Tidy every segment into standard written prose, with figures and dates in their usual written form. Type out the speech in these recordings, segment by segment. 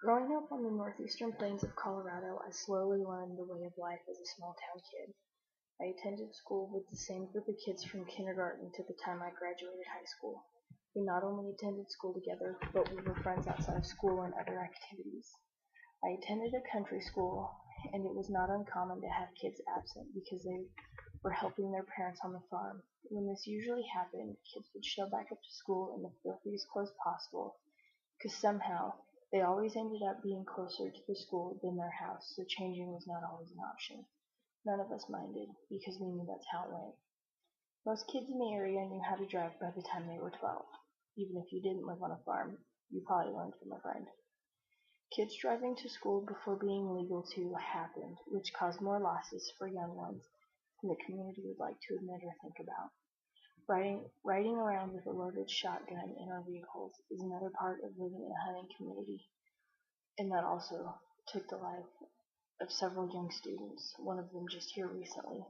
Growing up on the northeastern plains of Colorado, I slowly learned the way of life as a small town kid. I attended school with the same group of kids from kindergarten to the time I graduated high school. We not only attended school together, but we were friends outside of school and other activities. I attended a country school, and it was not uncommon to have kids absent because they were helping their parents on the farm. When this usually happened, kids would show back up to school in the filthiest clothes possible, because somehow they always ended up being closer to the school than their house, so changing was not always an option. None of us minded, because we knew that's how it went. Most kids in the area knew how to drive by the time they were 12. Even if you didn't live on a farm, you probably learned from a friend. Kids driving to school before being legal to happened, which caused more losses for young ones than the community would like to admit or think about. Riding around with a loaded shotgun in our vehicles is another part of living in a hunting community, and that also took the life of several young students, one of them just here recently.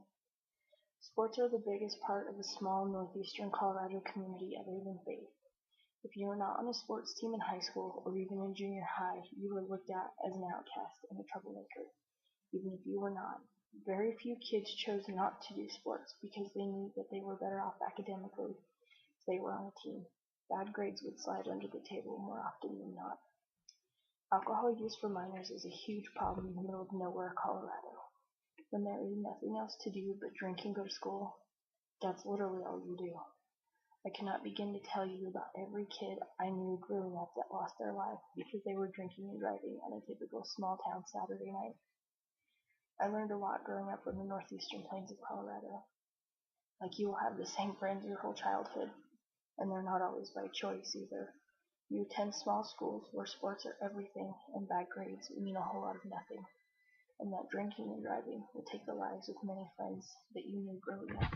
Sports are the biggest part of a small northeastern Colorado community other than faith. If you were not on a sports team in high school or even in junior high, you were looked at as an outcast and a troublemaker, even if you were not. Very few kids chose not to do sports because they knew that they were better off academically if they were on a team. Bad grades would slide under the table more often than not. Alcohol use for minors is a huge problem in the middle of nowhere, Colorado. When there is nothing else to do but drink and go to school, that's literally all you do. I cannot begin to tell you about every kid I knew growing up that lost their life because they were drinking and driving on a typical small town Saturday night. I learned a lot growing up in the northeastern plains of Colorado. Like, you will have the same friends your whole childhood, and they're not always by choice either. You attend small schools where sports are everything and bad grades mean a whole lot of nothing, and that drinking and driving will take the lives of many friends that you knew growing up.